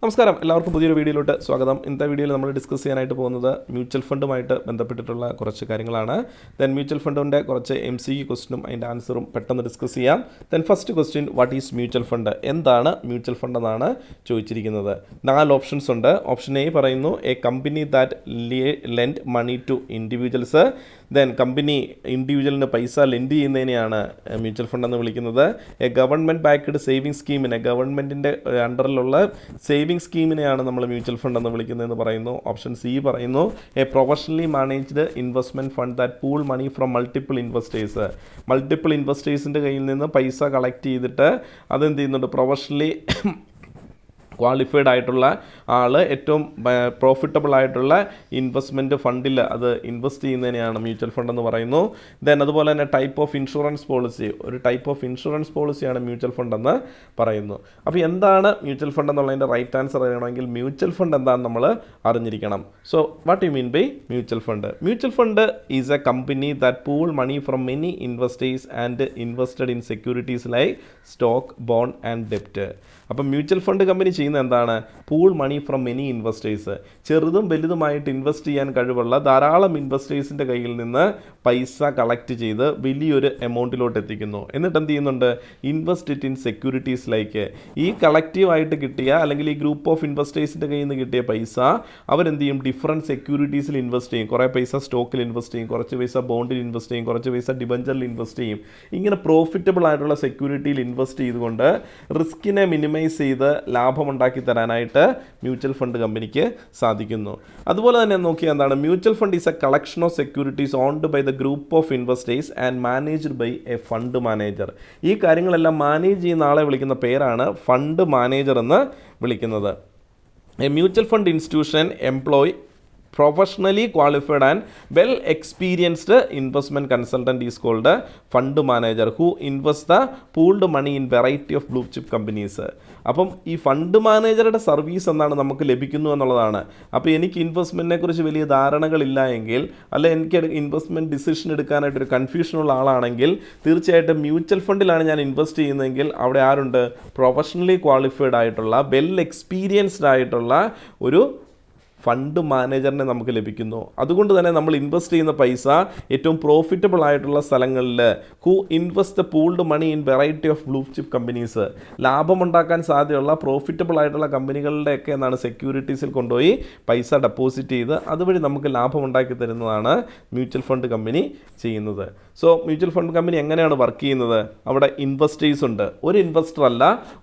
നമസ്കാരം, എല്ലാവർക്കും പുതിയൊരു വീഡിയോയിലോട്ട് സ്വാഗതം. ഇന്നത്തെ വീഡിയോയിൽ നമ്മൾ ഡിസ്കസ് ചെയ്യാനായിട്ട് പോകുന്നത് മ്യൂച്വൽ ഫണ്ടുമായിട്ട് ബന്ധപ്പെട്ടിട്ടുള്ള കുറച്ച് കാര്യങ്ങളാണ്. ദെൻ മ്യൂച്വൽ ഫണ്ടിൻ്റെ കുറച്ച് MCQ ക്വസ്റ്റിനും അതിൻ്റെ ആൻസറും പെട്ടെന്ന് ഡിസ്കസ് ചെയ്യാം. Then first question, what is mutual fund? എന്താണ് മ്യൂച്വൽ ഫണ്ട് എന്നാണ് ചോദിച്ചിരിക്കുന്നത്. 4 ഓപ്ഷൻസ് ഉണ്ട്. ഓപ്ഷൻ എ പറയുന്നു a company that lend money to individuals. Then company ഇൻഡിവിജ്വലിന് പൈസ ലെൻഡ് ചെയ്യുന്നതിനെയാണ് മ്യൂച്വൽ ഫണ്ട് എന്ന് വിളിക്കുന്നത്. എ ഗവൺമെൻറ് ബാക്ക്ഡ് സേവിങ് സ്കീമിനെ, ഗവൺമെൻറ്റിൻ്റെ അണ്ടറിലുള്ള സേവിങ് സ്കീമിനെയാണ് നമ്മൾ മ്യൂച്വൽ ഫണ്ട് എന്ന് വിളിക്കുന്നതെന്ന് പറയുന്നു. ഓപ്ഷൻ സി പറയുന്നു a professionally managed investment fund that pool money from multiple investors. Multiple ഇൻവെസ്റ്റേഴ്സിൻ്റെ കയ്യിൽ നിന്ന് പൈസ കളക്ട് ചെയ്തിട്ട് അതെന്ത് ചെയ്യുന്നുണ്ട്, പ്രൊഫഷണലി ക്വാളിഫൈഡ് ആയിട്ടുള്ള ആൾ ഏറ്റവും പ്രോഫിറ്റബിൾ ആയിട്ടുള്ള ഇൻവെസ്റ്റ്മെൻറ്റ് ഫണ്ടിൽ അത് ഇൻവെസ്റ്റ് ചെയ്യുന്നതിനെയാണ് മ്യൂച്വൽ ഫണ്ട് എന്ന് പറയുന്നു. ദെൻ അതുപോലെ തന്നെ ടൈപ്പ് ഓഫ് ഇൻഷുറൻസ് പോളിസി, ഒരു ടൈപ്പ് ഓഫ് ഇൻഷുറൻസ് പോളിസിയാണ് മ്യൂച്വൽ ഫണ്ട് എന്ന് പറയുന്നു. അപ്പോൾ എന്താണ് മ്യൂച്വൽ ഫണ്ട് എന്നുള്ളതിൻ്റെ റൈറ്റ് ആൻസർ അറിയണമെങ്കിൽ മ്യൂച്വൽ ഫണ്ട് എന്താണെന്ന് നമ്മൾ അറിഞ്ഞിരിക്കണം. So what you mean by mutual fund? Mutual fund is a company that pool money from many investors and invested in securities like stock, bond and ഡെപ്റ്റ്. അപ്പം mutual fund company ചെയ്യുന്ന എന്താണ്? Pool money from many investors. ചെറുതും വലുതുമായിട്ട് invest ചെയ്യാൻ കഴിവുള്ള ധാരാളം ഇൻവെസ്റ്റേഴ്സിൻ്റെ കയ്യിൽ നിന്ന് പൈസ കളക്ട് ചെയ്ത് വലിയൊരു എമൗണ്ടിലോട്ട് എത്തിക്കുന്നു. എന്നിട്ട് എന്ത് ചെയ്യുന്നുണ്ട്? Invest it in securities like. ഈ കളക്റ്റീവായിട്ട് കിട്ടിയ അല്ലെങ്കിൽ ഈ ഗ്രൂപ്പ് ഓഫ് ഇൻവെസ്റ്റേഴ്സിൻ്റെ കയ്യിൽ നിന്ന് കിട്ടിയ പൈസ അവരെന്ത് ചെയ്യും? ഡിഫറൻറ്റ് സെക്യൂരിറ്റീസിൽ ഇൻവെസ്റ്റ് ചെയ്യും. കുറേ പൈസ സ്റ്റോക്കിൽ ഇൻവെസ്റ്റ് ചെയ്യും, കുറച്ച് പൈസ ബോണ്ടിൽ ഇൻവെസ്റ്റ് ചെയ്യും, കുറച്ച് പൈസ ഡിബഞ്ചറിൽ ഇൻവെസ്റ്റ് ചെയ്യും. ഇങ്ങനെ പ്രോഫിറ്റബിൾ ആയിട്ടുള്ള സെക്യൂരിറ്റിയിൽ ഇൻവെസ്റ്റ് ചെയ്തുകൊണ്ട് റിസ്കിനെ മിനിമൈസ് ചെയ്ത് ലാഭമുണ്ടാക്കി തരാനായിട്ട് മ്യൂച്വൽ ഫണ്ട് കമ്പനിക്ക് സാധിക്കുന്നു. അതുപോലെ തന്നെ നോക്കിയാൽ എന്താണ്? Mutual fund is a collection of securities owned by the group of investors and managed by a fund manager. ഈ കാര്യങ്ങളെല്ലാം മാനേജ് ചെയ്യുന്ന ആളെ വിളിക്കുന്ന പേരാണ് ഫണ്ട് മാനേജർ എന്ന് വിളിക്കുന്നത്. A mutual fund institution employ professionally qualified and well experienced investment consultant is called a fund manager who invests the pooled money in variety of blue chip companies. അപ്പം ഈ fund മാനേജറുടെ service എന്താണ് നമുക്ക് ലഭിക്കുന്നു എന്നുള്ളതാണ്. അപ്പോൾ എനിക്ക് ഇൻവെസ്റ്റ്മെൻറ്റിനെ കുറിച്ച് വലിയ ധാരണകളില്ല എങ്കിൽ, അല്ല എനിക്ക് ഇൻവെസ്റ്റ്മെൻറ്റ് ഡിസിഷൻ എടുക്കാനായിട്ടൊരു കൺഫ്യൂഷനുള്ള ആളാണെങ്കിൽ തീർച്ചയായിട്ടും മ്യൂച്വൽ ഫണ്ടിലാണ് ഞാൻ ഇൻവെസ്റ്റ് ചെയ്യുന്നതെങ്കിൽ അവിടെ ആരുണ്ട്? പ്രൊഫഷണലി ക്വാളിഫൈഡ് ആയിട്ടുള്ള വെൽ എക്സ്പീരിയൻസ്ഡ് ആയിട്ടുള്ള ഒരു ഫണ്ട് മാനേജറിനെ നമുക്ക് ലഭിക്കുന്നു. അതുകൊണ്ട് തന്നെ നമ്മൾ ഇൻവെസ്റ്റ് ചെയ്യുന്ന പൈസ ഏറ്റവും പ്രോഫിറ്റബിൾ ആയിട്ടുള്ള സ്ഥലങ്ങളിൽ, who invest the pooled money in variety of blue chip companies, ലാഭമുണ്ടാക്കാൻ സാധ്യതയുള്ള പ്രോഫിറ്റബിൾ ആയിട്ടുള്ള കമ്പനികളുടെയൊക്കെ എന്താണ് സെക്യൂരിറ്റീസിൽ കൊണ്ടുപോയി പൈസ ഡെപ്പോസിറ്റ് ചെയ്ത് അതുവഴി നമുക്ക് ലാഭമുണ്ടാക്കി തരുന്നതാണ് മ്യൂച്വൽ ഫണ്ട് കമ്പനി ചെയ്യുന്നത്. സോ മ്യൂച്വൽ ഫണ്ട് കമ്പനി എങ്ങനെയാണ് വർക്ക് ചെയ്യുന്നത്? അവിടെ ഇൻവെസ്റ്റേഴ്സ് ഉണ്ട്. ഒരു ഇൻവെസ്റ്റർ അല്ല,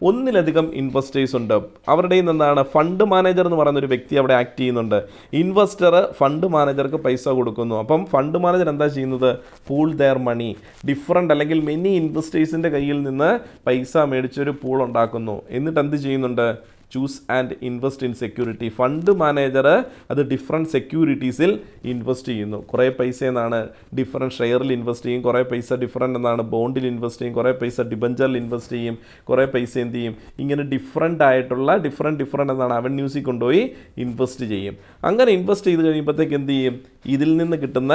ഒന്നിലധികം ഇൻവെസ്റ്റേഴ്സ് ഉണ്ട്. അവരുടെ എന്താണ് ഫണ്ട് മാനേജർ എന്ന് പറയുന്ന ഒരു വ്യക്തി അവിടെ ആക്ട് ചെയ്യുന്നുണ്ട്. ഇൻവെസ്റ്റർ ഫണ്ട് മാനേജർക്ക് പൈസ കൊടുക്കുന്നു. അപ്പം ഫണ്ട് മാനേജർ എന്താ ചെയ്യുന്നത്? പൂൾ ദെയർ മണി, ഡിഫറെൻ്റ് അല്ലെങ്കിൽ മെനി ഇൻവെസ്റ്റേഴ്സിൻ്റെ കയ്യിൽ നിന്ന് പൈസ മേടിച്ചൊരു പൂൾ ഉണ്ടാക്കുന്നു. എന്നിട്ട് എന്ത് ചെയ്യുന്നുണ്ട്? Choose and invest in security. Fund manager അത് ഡിഫറെൻറ്റ് സെക്യൂരിറ്റീസിൽ ഇൻവെസ്റ്റ് ചെയ്യുന്നു. കുറേ പൈസ എന്നാണ് ഡിഫറെൻറ്റ് ഷെയറിൽ ഇൻവെസ്റ്റ് ചെയ്യും, കുറേ പൈസ ഡിഫറെൻ്റ് എന്നാണ് ബോണ്ടിൽ ഇൻവെസ്റ്റ് ചെയ്യും, കുറേ പൈസ ഡിബഞ്ചറിൽ ഇൻവെസ്റ്റ് ചെയ്യും, കുറേ പൈസ എന്ത് ചെയ്യും? ഇങ്ങനെ ഡിഫറെൻ്റ് ആയിട്ടുള്ള ഡിഫറെൻ്റ് എന്നാണ് അവന്യൂസിൽ കൊണ്ടുപോയി ഇൻവെസ്റ്റ് ചെയ്യും. അങ്ങനെ ഇൻവെസ്റ്റ് ചെയ്ത് കഴിയുമ്പോഴത്തേക്ക് എന്ത് ചെയ്യും? ഇതിൽ നിന്ന് കിട്ടുന്ന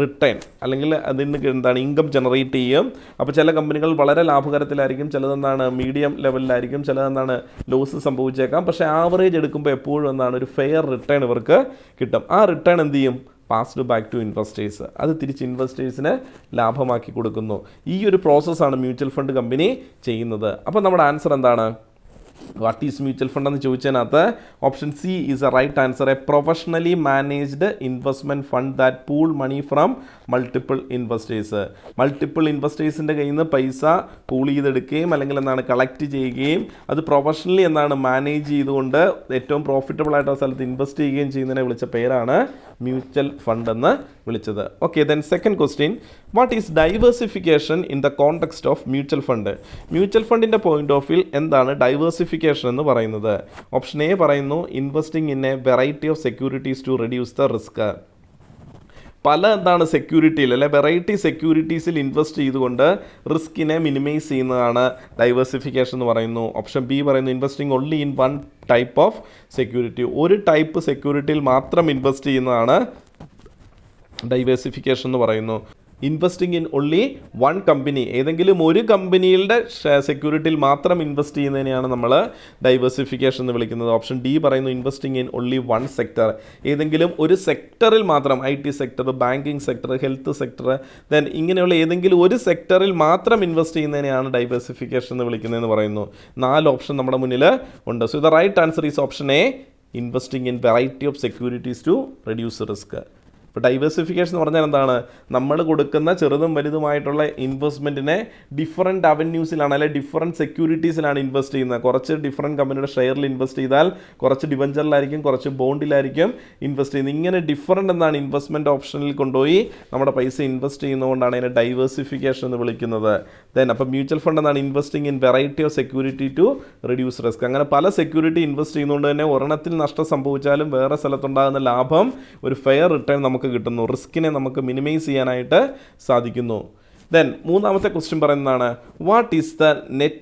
റിട്ടേൺ അല്ലെങ്കിൽ അതിൽ നിന്ന് എന്താണ് ഇൻകം ജനറേറ്റ് ചെയ്യും. അപ്പോൾ ചില കമ്പനികൾ വളരെ ലാഭകരത്തിലായിരിക്കും, ചിലതെന്താണ് മീഡിയം ലെവലിലായിരിക്കും, ചിലതെന്താണ് ലോസ് സംഭവിച്ചേക്കാം. പക്ഷേ ആവറേജ് എടുക്കുമ്പോൾ എപ്പോഴും എന്താണ് ഒരു ഫെയർ റിട്ടേൺ ഇവർക്ക് കിട്ടും. ആ റിട്ടേൺ എന്ത് ചെയ്യും? Passed back to investors. അത് തിരിച്ച് ഇൻവെസ്റ്റേഴ്സിന് ലാഭമാക്കി കൊടുക്കുന്നു. ഈ ഒരു പ്രോസസ്സാണ് മ്യൂച്വൽ ഫണ്ട് കമ്പനി ചെയ്യുന്നത്. അപ്പോൾ നമ്മുടെ ആൻസർ എന്താണ്? വാട്ട് ഈസ് മ്യൂച്വൽ ഫണ്ട് എന്ന് ചോദിച്ചതിനകത്ത് option C is a right answer. A professionally managed investment fund that pool money from multiple investors. Multiple ഇൻവെസ്റ്റേഴ്സിൻ്റെ കയ്യിൽ നിന്ന് പൈസ പൂൾ ചെയ്തെടുക്കുകയും അല്ലെങ്കിൽ എന്താണ് കളക്ട് ചെയ്യുകയും അത് പ്രൊഫഷണലി എന്താണ് മാനേജ് ചെയ്തുകൊണ്ട് ഏറ്റവും പ്രോഫിറ്റബിൾ ആയിട്ടുള്ള സ്ഥലത്ത് ഇൻവെസ്റ്റ് ചെയ്യുകയും ചെയ്യുന്നതിനെ വിളിച്ച പേരാണ് മ്യൂച്വൽ ഫണ്ട് എന്ന് വിളിച്ചത്. Okay, then second question, what is diversification in the context of mutual fund? Mutual ഫണ്ടിൻ്റെ പോയിന്റ് ഓഫ് വ്യൂ എന്താണ് ഡൈവേഴ്സിഫിക്കേഷൻ എന്ന് പറയുന്നത്? ഓപ്ഷൻ എ പറയുന്നു investing in a variety of securities to reduce the risk. പല എന്താണ് സെക്യൂരിറ്റിയിൽ അല്ലെ വെറൈറ്റി സെക്യൂരിറ്റീസിൽ ഇൻവെസ്റ്റ് ചെയ്തുകൊണ്ട് റിസ്കിനെ minimise ചെയ്യുന്നതാണ് ഡൈവേഴ്സിഫിക്കേഷൻ എന്ന് പറയുന്നു. ഓപ്ഷൻ ബി പറയുന്നു investing only in one type of security. ഒരു ടൈപ്പ് സെക്യൂരിറ്റിയിൽ മാത്രം ഇൻവെസ്റ്റ് ചെയ്യുന്നതാണ് ഡൈവേഴ്സിഫിക്കേഷൻ എന്ന് പറയുന്നു. Investing in only one company, ഏതെങ്കിലും ഒരു കമ്പനിയുടെ സെക്യൂരിറ്റിയിൽ മാത്രം ഇൻവെസ്റ്റ് ചെയ്യുന്നതിനെയാണ് നമ്മൾ ഡൈവേഴ്സിഫിക്കേഷൻ എന്ന് വിളിക്കുന്നത്. ഓപ്ഷൻ ഡി പറയുന്നു investing in only one sector, ഏതെങ്കിലും ഒരു സെക്ടറിൽ മാത്രം, IT sector, banking sector, health sector, then ഇങ്ങനെയുള്ള ഏതെങ്കിലും ഒരു സെക്ടറിൽ മാത്രം ഇൻവെസ്റ്റ് ചെയ്യുന്നതിനെയാണ് ഡൈവേഴ്സിഫിക്കേഷൻ എന്ന് വിളിക്കുന്നതെന്ന് പറയുന്നു. 4 ഓപ്ഷൻ നമ്മുടെ മുന്നിൽ ഉണ്ട്. So the right answer is option A, investing in variety of securities to reduce risk. ഇപ്പോൾ ഡൈവേഴ്സിഫിക്കേഷൻ എന്ന് പറഞ്ഞാൽ എന്താണ്? നമ്മൾ കൊടുക്കുന്ന ചെറുതും വലുതുമായിട്ടുള്ള ഇൻവെസ്റ്റ്മെൻറ്റിനെ ഡിഫറൻറ്റ് അവന്യൂസിലാണ് അല്ലെങ്കിൽ ഡിഫറൻറ്റ് സെക്യൂരിറ്റീസിലാണ് ഇൻവെസ്റ്റ് ചെയ്യുന്നത്. കുറച്ച് ഡിഫറൻറ്റ് കമ്പനിയുടെ ഷെയറിൽ ഇൻവെസ്റ്റ് ചെയ്താൽ കുറച്ച് ഡിബഞ്ചറിലായിരിക്കും, കുറച്ച് ബോണ്ടിലായിരിക്കും ഇൻവെസ്റ്റ് ചെയ്യുന്നത്. ഇങ്ങനെ ഡിഫറൻറ്റ് എന്താണ് ഇൻവെസ്റ്റ്മെൻറ്റ് ഓപ്ഷനിൽ കൊണ്ടുപോയി നമ്മുടെ പൈസ ഇൻവെസ്റ്റ് ചെയ്യുന്നതുകൊണ്ടാണ് അതിനെ ഡൈവേഴ്സിഫിക്കേഷൻ എന്ന് വിളിക്കുന്നത്. ദെൻ അപ്പോൾ മ്യൂച്വൽ ഫണ്ട് എന്നാണ് investing in variety of security to reduce risk. അങ്ങനെ പല സെക്യൂരിറ്റി ഇൻവെസ്റ്റ് ചെയ്യുന്നതുകൊണ്ട് തന്നെ ഒരെണ്ണത്തിൽ നഷ്ടം സംഭവിച്ചാലും വേറെ സ്ഥലത്തുണ്ടാകുന്ന ലാഭം ഒരു ഫെയർ റിട്ടേൺ നമുക്ക് കിട്ടുന്നു. റിസ്കിനെ നമുക്ക് മിനിമൈസ് ചെയ്യാനായിട്ട് സാധിക്കുന്നു. ദെൻ മൂന്നാമത്തെ ക്വസ്റ്റ്യൻ പറയുന്നതാണ് what is the net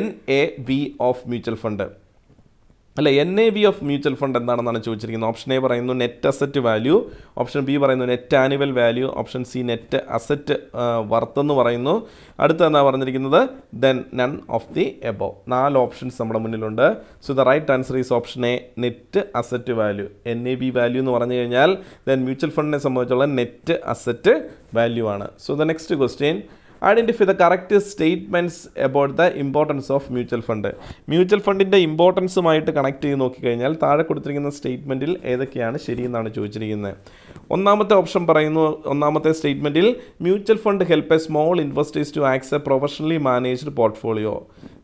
NAV of mutual fund, അല്ല NAV ഓഫ് മ്യൂച്വൽ ഫണ്ട് എന്താണെന്നാണ് ചോദിച്ചിരിക്കുന്നത്. ഓപ്ഷൻ എ പറയുന്നു net asset value, option B പറയുന്നു net annual value, option C net asset worth എന്ന് പറയുന്നു. അടുത്ത എന്താ പറഞ്ഞിരിക്കുന്നത് then none of the above. 4 options നമ്മുടെ മുന്നിലുണ്ട്. So the right answer is option A, net asset value. NAV value എന്ന് പറഞ്ഞു കഴിഞ്ഞാൽ ദെൻ മ്യൂച്വൽ ഫണ്ടിനെ സംബന്ധിച്ചുള്ള നെറ്റ് അസറ്റ് വാല്യൂ ആണ്. So the next question, identify the correct statements about the importance of mutual fund. Mutual ഫണ്ടിൻ്റെ ഇമ്പോർട്ടൻസുമായിട്ട് connect ചെയ്ത് നോക്കിക്കഴിഞ്ഞാൽ താഴെ കൊടുത്തിരിക്കുന്ന സ്റ്റേറ്റ്മെൻറ്റിൽ ഏതൊക്കെയാണ് ശരിയെന്നാണ് ചോദിച്ചിരിക്കുന്നത്. ഒന്നാമത്തെ ഓപ്ഷൻ പറയുന്നു, ഒന്നാമത്തെ സ്റ്റേറ്റ്മെൻറ്റിൽ mutual fund help a small investors to access a professionally managed portfolio.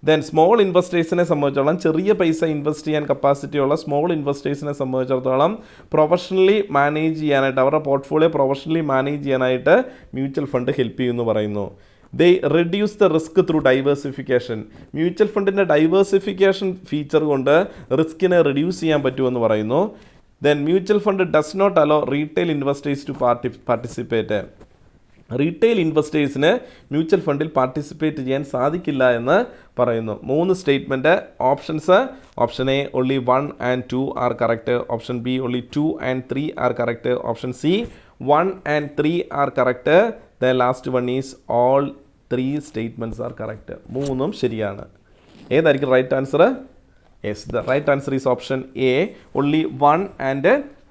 Then small ഇൻവെസ്റ്റേഴ്സിനെ സംബന്ധിച്ചിടത്തോളം, ചെറിയ പൈസ ഇൻവെസ്റ്റ് ചെയ്യാൻ കപ്പാസിറ്റിയുള്ള സ്മോൾ ഇൻവെസ്റ്റേഴ്സിനെ സംബന്ധിച്ചിടത്തോളം പ്രൊഫഷണലി മാനേജ് ചെയ്യാനായിട്ട്, അവരുടെ പോർട്ട്ഫോളിയോ പ്രൊഫഷണലി മാനേജ് ചെയ്യാനായിട്ട് മ്യൂച്വൽ ഫണ്ട് ഹെൽപ്പ് ചെയ്യുമെന്ന് പറയുന്നു. They reduce the risk through diversification. Mutual ഫണ്ടിൻ്റെ ഡൈവേഴ്സിഫിക്കേഷൻ ഫീച്ചർ കൊണ്ട് റിസ്കിനെ റെഡ്യൂസ് ചെയ്യാൻ പറ്റുമെന്ന് പറയുന്നു. Then mutual fund does not allow retail investors to participate. Retail ഇൻവെസ്റ്റേഴ്സിന് മ്യൂച്വൽ ഫണ്ടിൽ പാർട്ടിസിപ്പേറ്റ് ചെയ്യാൻ സാധിക്കില്ല എന്ന് പറയുന്നു. 3 statement options. Option A only 1 and 2 are correct, option B only 2 and 3 are correct, option C 1 and 3 are correct, the last one is all 3 statements are correct. 3ഉം ശരിയാണ്. ഏതായിരിക്കും right answer? Yes, the right answer is option A, only 1 and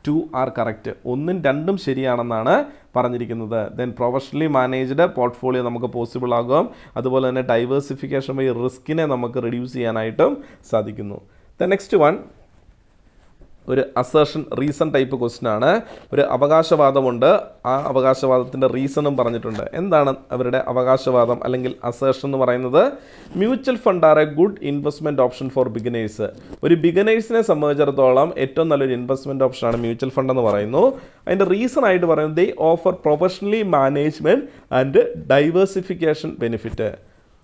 2 are correct. 1ഉം 2ഉം ശരിയാണെന്നാണ് പറഞ്ഞിരിക്കുന്നത്. Then professionally managed portfolio നമുക്ക് possible ആകും. അതുപോലെ തന്നെ ഡൈവേഴ്സിഫിക്കേഷൻ വഴി റിസ്കിനെ നമുക്ക് റെഡ്യൂസ് ചെയ്യാനായിട്ടും സാധിക്കുന്നു. ദ നെക്സ്റ്റ് വൺ ഒരു അസേർഷൻ റീസൺ ടൈപ്പ് ക്വസ്റ്റ്യൻ ആണ്. ഒരു അവകാശവാദമുണ്ട്, ആ അവകാശവാദത്തിൻ്റെ റീസണും പറഞ്ഞിട്ടുണ്ട്. എന്താണ് അവരുടെ അവകാശവാദം അല്ലെങ്കിൽ അസേർഷൻ എന്ന് പറയുന്നത്? Mutual fund are a good investment option for beginners. ഒരു ബിഗിനേഴ്സിനെ സംബന്ധിച്ചിടത്തോളം ഏറ്റവും നല്ലൊരു ഇൻവെസ്റ്റ്മെൻറ്റ് ഓപ്ഷനാണ് മ്യൂച്വൽ ഫണ്ട് എന്ന് പറയുന്നു. അതിൻ്റെ റീസൺ ആയിട്ട് പറയുന്നത് ദേ offer professionally management and diversification benefit.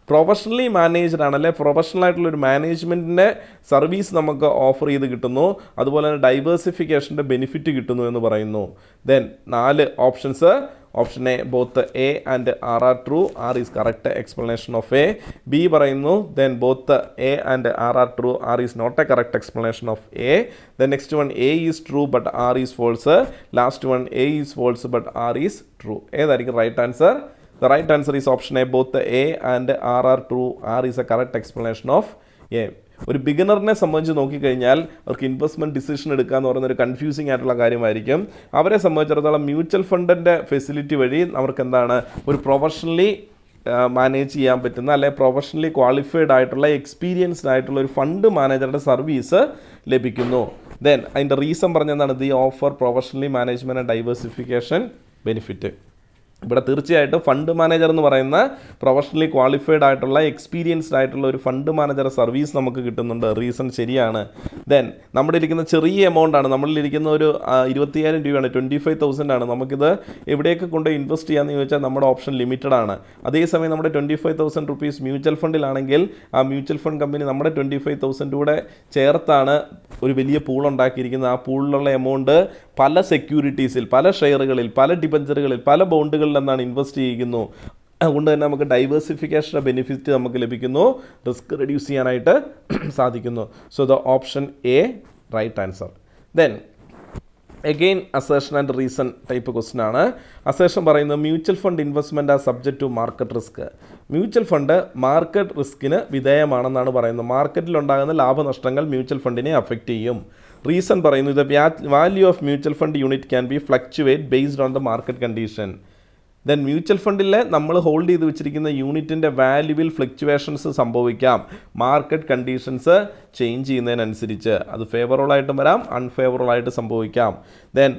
Professionally managed ആണല്ലേ, പ്രൊഫഷണൽ ആയിട്ടുള്ളൊരു മാനേജ്മെൻറ്റിൻ്റെ സർവീസ് നമുക്ക് ഓഫർ ചെയ്ത് കിട്ടുന്നു. അതുപോലെ തന്നെ ഡൈവേഴ്സിഫിക്കേഷൻ്റെ ബെനിഫിറ്റ് കിട്ടുന്നു എന്ന് പറയുന്നു. Then 4 options. Option A both A and R R true, R is correct explanation of A. B പറയുന്നു then both A and R R true, R is not a correct explanation of A. Then next one A is true but R is false. Last one A is false but R is true. ഏതായിരിക്കും right answer? The right answer is option A, both the A and R are true. R is a correct explanation of A. ഒരു ബിഗിനറിനെ സംബന്ധിച്ച് നോക്കിക്കഴിഞ്ഞാൽ അവർക്ക് investment decision എടുക്കുക എന്ന് പറയുന്നൊരു confusing ആയിട്ടുള്ള കാര്യമായിരിക്കും. അവരെ സംബന്ധിച്ചിടത്തോളം മ്യൂച്വൽ ഫണ്ടിൻ്റെ ഫെസിലിറ്റി വഴി അവർക്ക് എന്താണ് ഒരു പ്രൊഫഷണലി മാനേജ് ചെയ്യാൻ പറ്റുന്ന അല്ലെങ്കിൽ പ്രൊഫഷണലി ക്വാളിഫൈഡ് ആയിട്ടുള്ള എക്സ്പീരിയൻസ്ഡ് ആയിട്ടുള്ള ഒരു ഫണ്ട് മാനേജറുടെ സർവീസ് ലഭിക്കുന്നു. ദെൻ അതിൻ്റെ റീസൺ പറഞ്ഞതാണ് the offer professionally management and diversification benefit. ഇവിടെ തീർച്ചയായിട്ടും ഫണ്ട് മാനേജർ എന്ന് പറയുന്ന പ്രൊഫഷണലി ക്വാളിഫൈഡ് ആയിട്ടുള്ള എക്സ്പീരിയൻസ്ഡ് ആയിട്ടുള്ള ഒരു ഫണ്ട് മാനേജർ സർവീസ് നമുക്ക് കിട്ടുന്നുണ്ട്. റീസൺ ശരിയാണ്. ദെൻ നമ്മുടെ ഇരിക്കുന്ന ചെറിയ എമൗണ്ട് ആണ്, നമ്മളിരിക്കുന്ന ഒരു 25,000 രൂപയാണ്, 25,000 ആണ്. നമുക്കിത് എവിടെയൊക്കെ കൊണ്ട് ഇൻവെസ്റ്റ് ചെയ്യാമെന്ന് ചോദിച്ചാൽ നമ്മുടെ ഓപ്ഷൻ ലിമിറ്റഡ് ആണ്. അതേസമയം നമ്മുടെ 25,000 റുപ്പീസ് മ്യൂച്വൽ ഫണ്ടിലാണെങ്കിൽ ആ മ്യൂച്വൽ ഫണ്ട് കമ്പനി നമ്മുടെ 25,000 കൂടെ ചേർത്താണ് ഒരു വലിയ പൂൾ ഉണ്ടാക്കിയിരിക്കുന്നത്. ആ പൂളിലുള്ള എമൗണ്ട് പല സെക്യൂരിറ്റീസിൽ, പല ഷെയറുകളിൽ, പല ഡിബഞ്ചറുകളിൽ, പല ബോണ്ടുകളിൽ എന്നാണ് ഇൻവെസ്റ്റ് ചെയ്യുന്നു. അതുകൊണ്ട് തന്നെ നമുക്ക് ഡൈവേഴ്സിഫിക്കേഷൻ്റെ ബെനിഫിറ്റ് നമുക്ക് ലഭിക്കുന്നു, റിസ്ക് റെഡ്യൂസ് ചെയ്യാനായിട്ട് സാധിക്കുന്നു. So the option A right answer. Then again assertion and reason type question ആണ്. അസേഷൻ പറയുന്നത് mutual fund investment are subject to market risk. Mutual fund market റിസ്കിന് വിധേയമാണെന്നാണ് പറയുന്നത്. മാർക്കറ്റിലുണ്ടാകുന്ന ലാഭനഷ്ടങ്ങൾ മ്യൂച്വൽ ഫണ്ടിനെ അഫക്റ്റ് ചെയ്യും. റീസൺ പറയുന്നത് value of mutual fund unit can be fluctuate based on the market condition. Then mutual ഫണ്ടിൽ നമ്മൾ ഹോൾഡ് ചെയ്ത് വെച്ചിരിക്കുന്ന യൂണിറ്റിൻ്റെ വാല്യൂവിൽ ഫ്ലക്ച്വേഷൻസ് സംഭവിക്കാം മാർക്കറ്റ് കണ്ടീഷൻസ് ചേഞ്ച് ചെയ്യുന്നതിനനുസരിച്ച്. അത് ഫേവറബിളായിട്ടും വരാം, അൺഫേവറബിളായിട്ട് സംഭവിക്കാം. ദെൻ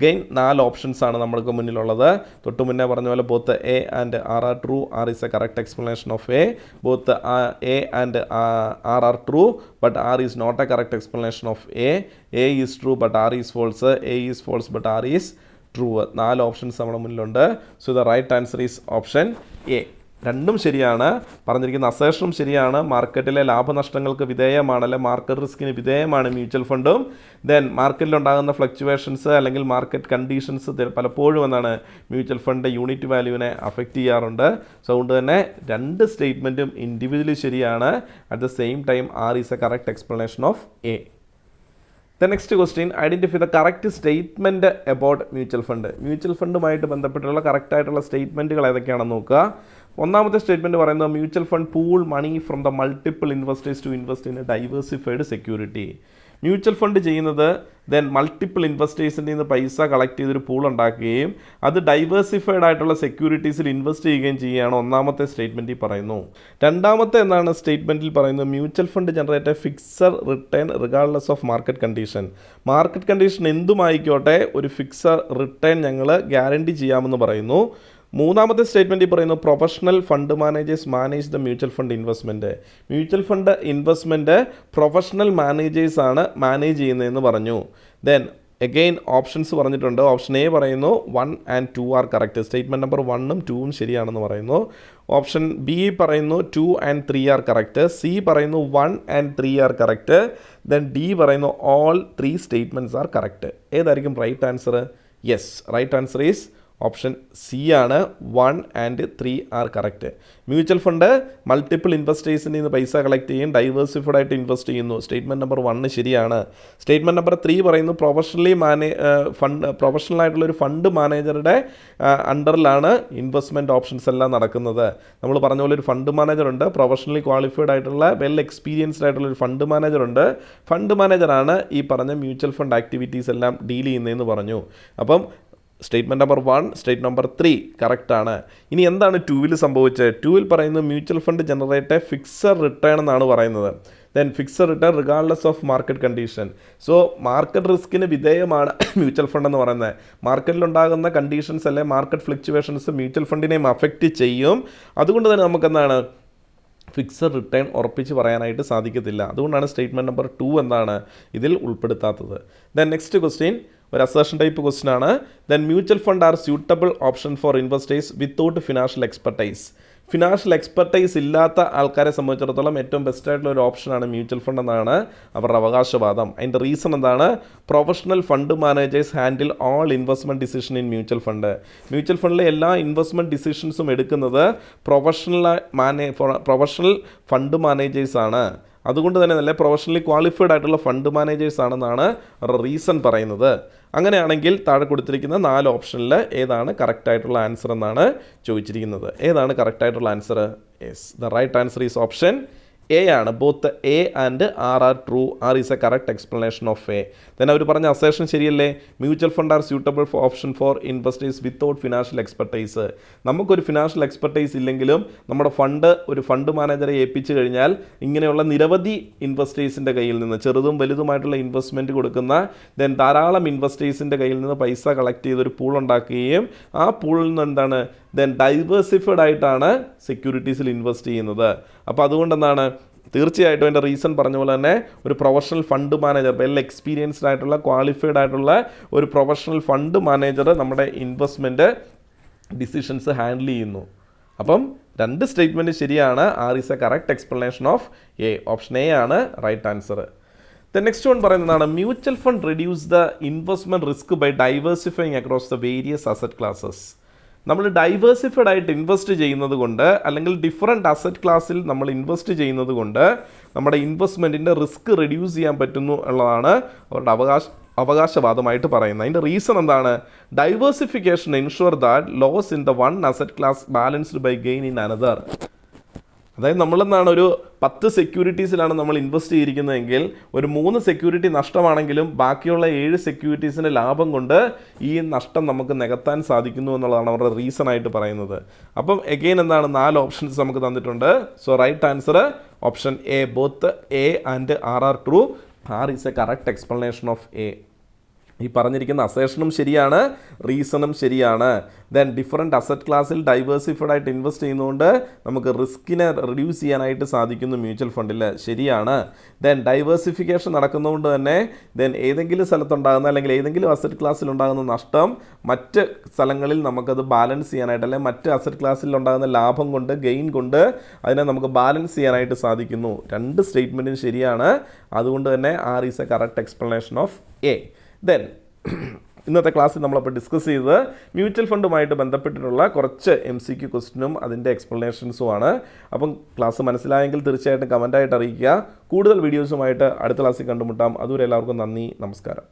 ഗെയിൻ 4 ഓപ്ഷൻസ് ആണ് നമ്മൾക്ക് മുന്നിലുള്ളത്. തൊട്ട് മുന്നേ പറഞ്ഞ പോലെ both A and R R true, R is A correct explanation of A. Both A and R R true but R is not a correct explanation of A. A is true but R is false. A is false but R is true. 4 options നമ്മുടെ മുന്നിലുണ്ട്. So the right answer is option A. രണ്ടും ശരിയാണ്. പറഞ്ഞിരിക്കുന്ന അസേഷനും ശരിയാണ്. മാർക്കറ്റിലെ ലാഭനഷ്ടങ്ങൾക്ക് വിധേയമാണ്, അല്ലെ മാർക്കറ്റ് റിസ്കിന് വിധേയമാണ് മ്യൂച്വൽ ഫണ്ടും. ദെൻ മാർക്കറ്റിലുണ്ടാകുന്ന ഫ്ലക്ച്വേഷൻസ് അല്ലെങ്കിൽ മാർക്കറ്റ് കണ്ടീഷൻസ് പലപ്പോഴും എന്താണ് മ്യൂച്വൽ ഫണ്ട് യൂണിറ്റ് വാല്യൂവിനെ അഫക്റ്റ് ചെയ്യാറുണ്ട്. സോ അതുകൊണ്ട് തന്നെ 2 സ്റ്റേറ്റ്മെൻറ്റും ഇൻഡിവിജ്വലി ശരിയാണ്. At the same time R is A correct explanation of A. The next question, identify the correct statement about mutual fund. Mutual ഫണ്ടുമായിട്ട് ബന്ധപ്പെട്ടുള്ള കറക്റ്റായിട്ടുള്ള സ്റ്റേറ്റ്മെൻറ്റുകൾ ഏതൊക്കെയാണെന്ന് നോക്കുക. ഒന്നാമത്തെ സ്റ്റേറ്റ്മെൻറ്റ് പറയുന്നത് mutual fund pool money from the multiple investors to invest in a diversified security. Mutual fund ചെയ്യുന്നത് then multiple ഇൻവെസ്റ്റേഴ്സിൻ്റെ നിന്ന് പൈസ കളക്ട് ചെയ്തൊരു പൂൾ ഉണ്ടാക്കുകയും അത് ഡൈവേഴ്സിഫൈഡ് ആയിട്ടുള്ള സെക്യൂരിറ്റീസിൽ ഇൻവെസ്റ്റ് ചെയ്യുകയും ചെയ്യുകയാണ് ഒന്നാമത്തെ സ്റ്റേറ്റ്മെൻറ്റിൽ പറയുന്നു. രണ്ടാമത്തെ എന്താണ് സ്റ്റേറ്റ്മെൻറ്റിൽ പറയുന്നത്, mutual fund generate a fixed return regardless of market condition. Market condition എന്തുമായിക്കോട്ടെ ഒരു ഫിക്സഡ് റിട്ടേൺ ഞങ്ങൾ ഗ്യാരണ്ടി ചെയ്യാമെന്ന് പറയുന്നു. മൂന്നാമത്തെ സ്റ്റേറ്റ്മെൻറ്റിൽ പറയുന്നു professional fund managers manage the mutual fund investment. Mutual fund investment professional മാനേജേഴ്സാണ് മാനേജ് ചെയ്യുന്നതെന്ന് പറഞ്ഞു. ദെൻ അഗെയിൻ ഓപ്ഷൻസ് പറഞ്ഞിട്ടുണ്ട്. ഓപ്ഷൻ എ പറയുന്നു 1 and 2 are correct. Statement number 1ഉം 2ഉം ശരിയാണെന്ന് പറയുന്നു. ഓപ്ഷൻ ബി പറയുന്നു 2 and 3 ആർ കറക്റ്റ്. സി പറയുന്നു 1 and 3 are correct. Then D പറയുന്നു ഓൾ 3 സ്റ്റേറ്റ്മെൻറ്റ്സ് ആർ കറക്റ്റ്. ഏതായിരിക്കും right answer? Yes, right answer is option C ആണ്. 1 and 3 are correct. Mutual fund multiple ഇൻവെസ്റ്റേഴ്സിൻ്റെ നിന്ന് പൈസ കളക്ട് ചെയ്യും, ഡൈവേഴ്സിഫൈഡ് ആയിട്ട് ഇൻവെസ്റ്റ് ചെയ്യുന്നു. സ്റ്റേറ്റ്മെൻറ്റ് നമ്പർ 1 ശരിയാണ്. സ്റ്റേറ്റ്മെൻറ്റ് നമ്പർ 3 പറയുന്നു പ്രൊഫഷണൽ ആയിട്ടുള്ളൊരു ഫണ്ട് മാനേജറുടെ അണ്ടറിലാണ് ഇൻവെസ്റ്റ്മെൻറ്റ് ഓപ്ഷൻസ് എല്ലാം നടക്കുന്നത്. നമ്മൾ പറഞ്ഞ പോലെ ഒരു ഫണ്ട് മാനേജറുണ്ട്, പ്രൊഫഷണലി ക്വാളിഫൈഡ് ആയിട്ടുള്ള വെൽ എക്സ്പീരിയൻസ്ഡ് ആയിട്ടുള്ളൊരു ഫണ്ട് മാനേജറുണ്ട്. ഫണ്ട് മാനേജറാണ് ഈ പറഞ്ഞ മ്യൂച്വൽ ഫണ്ട് ആക്ടിവിറ്റീസ് എല്ലാം ഡീൽ ചെയ്യുന്നതെന്ന് പറഞ്ഞു. അപ്പം സ്റ്റേറ്റ്മെൻറ്റ് നമ്പർ 1, സ്റ്റേറ്റ്മെൻറ്റ് നമ്പർ 3 കറക്റ്റാണ്. ഇനി എന്താണ് 2വിൽ സംഭവിച്ചത്? 2വിൽ പറയുന്നത് mutual fund generate fixed return എന്നാണ് പറയുന്നത്. Then fixed return regardless of market condition. So market റിസ്കിന് വിധേയമാണ് മ്യൂച്വൽ ഫണ്ട് എന്ന് പറയുന്നത്. മാർക്കറ്റിലുണ്ടാകുന്ന കണ്ടീഷൻസ് അല്ലെ മാർക്കറ്റ് ഫ്ലക്ച്വേഷൻസ് മ്യൂച്വൽ ഫണ്ടിനെയും അഫക്റ്റ് ചെയ്യും. അതുകൊണ്ട് തന്നെ നമുക്കെന്താണ് ഫിക്സഡ് റിട്ടേൺ ഉറപ്പിച്ച് പറയാനായിട്ട് സാധിക്കത്തില്ല. അതുകൊണ്ടാണ് സ്റ്റേറ്റ്മെൻറ്റ് നമ്പർ 2 എന്താണ് ഇതിൽ ഉൾപ്പെടുത്താത്തത്. ദെൻ നെക്സ്റ്റ് ക്വസ്റ്റ്യൻ ഒരു അസേഷൻ ടൈപ്പ് ക്വസ്റ്റ്യൻ ആണ്. Then mutual fund are suitable option for investors without financial expertise. Financial expertise ഇല്ലാത്ത ആൾക്കാരെ സംബന്ധിച്ചിടത്തോളം ഏറ്റവും ബെസ്റ്റ് ആയിട്ടുള്ള ഒരു ഓപ്ഷനാണ് മ്യൂച്വൽ ഫണ്ട് എന്നാണ് അവരുടെ അവകാശവാദം. അതിൻ്റെ റീസൺ എന്താണ്? Professional fund managers handle all investment decision in mutual fund. Mutual ഫണ്ടിലെ എല്ലാ ഇൻവെസ്റ്റ്മെൻറ്റ് ഡിസിഷൻസും എടുക്കുന്നത് പ്രൊഫഷണൽ ഫണ്ട് മാനേജേഴ്സാണ്. അതുകൊണ്ട് തന്നെ നല്ല പ്രൊഫഷണലി ക്വാളിഫൈഡ് ആയിട്ടുള്ള ഫണ്ട് മാനേജേഴ്സ് ആണെന്നാണ് അവരുടെ റീസൺ പറയുന്നത്. അങ്ങനെയാണെങ്കിൽ താഴെ കൊടുത്തിരിക്കുന്ന 4 ഓപ്ഷനിൽ ഏതാണ് കറക്റ്റ് ആയിട്ടുള്ള ആൻസർ എന്നാണ് ചോദിച്ചിരിക്കുന്നത്. ഏതാണ് കറക്റ്റ് ആയിട്ടുള്ള answer? Yes, the right answer is option A ആണ്. Both A and R R true. R is A correct explanation of A. then അവർ പറഞ്ഞ അസേഷൻ ശരിയല്ലേ? Mutual fund are suitable for option for investors without financial expertise. നമുക്കൊരു financial expertise ഇല്ലെങ്കിലും നമ്മുടെ fund ഒരു fund മാനേജറെ ഏൽപ്പിച്ചു കഴിഞ്ഞാൽ ഇങ്ങനെയുള്ള നിരവധി ഇൻവെസ്റ്റേഴ്സിൻ്റെ കയ്യിൽ നിന്ന് ചെറുതും വലുതുമായിട്ടുള്ള ഇൻവെസ്റ്റ്മെൻറ്റ് കൊടുക്കുന്ന ദെൻ ധാരാളം ഇൻവെസ്റ്റേഴ്സിൻ്റെ കയ്യിൽ നിന്ന് പൈസ കളക്ട് ചെയ്തൊരു പൂൾ ഉണ്ടാക്കുകയും ആ പൂളിൽ നിന്ന് എന്താണ് ദെൻ ഡൈവേഴ്സിഫൈഡ് ആയിട്ടാണ് സെക്യൂരിറ്റീസിൽ ഇൻവെസ്റ്റ് ചെയ്യുന്നത്. അപ്പോൾ അതുകൊണ്ട് എന്താണ് തീർച്ചയായിട്ടും എൻ്റെ റീസൺ പറഞ്ഞ പോലെ തന്നെ ഒരു professional fund manager well experienced ആയിട്ടുള്ള ക്വാളിഫൈഡ് ആയിട്ടുള്ള ഒരു പ്രൊഫഷണൽ ഫണ്ട് മാനേജർ നമ്മുടെ ഇൻവെസ്റ്റ്മെൻറ്റ് ഡിസിഷൻസ് ഹാൻഡിൽ ചെയ്യുന്നു. അപ്പം 2 സ്റ്റേറ്റ്മെൻറ്റ് ശരിയാണ്. R is A correct explanation of A. Option A ആണ് right answer. The next one പറയുന്നതാണ് mutual fund reduce the investment risk by diversifying across the various asset classes. നമ്മൾ diversified ആയിട്ട് invest ചെയ്യുന്നത് കൊണ്ട് അല്ലെങ്കിൽ ഡിഫറെൻറ്റ് അസറ്റ് ക്ലാസ്സിൽ നമ്മൾ invest ചെയ്യുന്നത് കൊണ്ട് നമ്മുടെ ഇൻവെസ്റ്റ്മെൻറ്റിൻ്റെ റിസ്ക് റെഡ്യൂസ് ചെയ്യാൻ പറ്റുന്നു എന്നുള്ളതാണ് അവരുടെ അവകാശവാദമായിട്ട് പറയുന്നത്. അതിൻ്റെ റീസൺ എന്താണ്? Diversification ensure that loss in the one asset class balanced by gain in another. അതായത് നമ്മളെന്താണ്, ഒരു 10 സെക്യൂരിറ്റീസിലാണ് നമ്മൾ ഇൻവെസ്റ്റ് ചെയ്തിരിക്കുന്നതെങ്കിൽ ഒരു 3 സെക്യൂരിറ്റി നഷ്ടമാണെങ്കിലും ബാക്കിയുള്ള 7 സെക്യൂരിറ്റീസിൻ്റെ ലാഭം കൊണ്ട് ഈ നഷ്ടം നമുക്ക് നികത്താൻ സാധിക്കുന്നു എന്നുള്ളതാണ് അവരുടെ റീസൺ ആയിട്ട് പറയുന്നത്. അപ്പം എഗെയിൻ എന്താണ്, 4 ഓപ്ഷൻസ് നമുക്ക് തന്നിട്ടുണ്ട്. So right answer option A, both A and R R true. R is A correct explanation of A. ഈ പറഞ്ഞിരിക്കുന്ന അസേഷനും ശരിയാണ്, റീസണും ശരിയാണ്. ദെൻ ഡിഫറെൻറ്റ് അസറ്റ് ക്ലാസ്സിൽ ഡൈവേഴ്സിഫൈഡ് ആയിട്ട് ഇൻവെസ്റ്റ് ചെയ്യുന്നതുകൊണ്ട് നമുക്ക് റിസ്കിനെ റിഡ്യൂസ് ചെയ്യാനായിട്ട് സാധിക്കുന്നു മ്യൂച്വൽ ഫണ്ടിൽ, ശരിയാണ്. ദെൻ ഡൈവേഴ്സിഫിക്കേഷൻ നടക്കുന്നതുകൊണ്ട് തന്നെ ഏതെങ്കിലും സ്ഥലത്തുണ്ടാകുന്ന അല്ലെങ്കിൽ ഏതെങ്കിലും അസറ്റ് ക്ലാസ്സിൽ ഉണ്ടാകുന്ന നഷ്ടം മറ്റ് സ്ഥലങ്ങളിൽ നമുക്കത് ബാലൻസ് ചെയ്യാനായിട്ട്, അല്ലെങ്കിൽ മറ്റ് അസറ്റ് ക്ലാസ്സിൽ ഉണ്ടാകുന്ന ലാഭം കൊണ്ട്, ഗെയിൻ കൊണ്ട് അതിനെ നമുക്ക് ബാലൻസ് ചെയ്യാനായിട്ട് സാധിക്കുന്നു. 2 സ്റ്റേറ്റ്മെൻറ്റും ശരിയാണ്. അതുകൊണ്ട് തന്നെ R is A correct explanation of A. Then ഇന്നത്തെ ക്ലാസ്സിൽ നമ്മളപ്പോൾ ഡിസ്കസ് ചെയ്തത് മ്യൂച്വൽ ഫണ്ടുമായിട്ട് ബന്ധപ്പെട്ടിട്ടുള്ള കുറച്ച് MCQ ക്വസ്റ്റ്യനും അതിൻ്റെ എക്സ്പ്ലനേഷൻസും ആണ്. അപ്പം ക്ലാസ് മനസ്സിലായെങ്കിൽ തീർച്ചയായിട്ടും കമൻറ്റായിട്ട് അറിയിക്കുക. കൂടുതൽ വീഡിയോസുമായിട്ട് അടുത്ത ക്ലാസ്സിൽ കണ്ടുമുട്ടാം. അതുവരെ എല്ലാവർക്കും നന്ദി, നമസ്കാരം.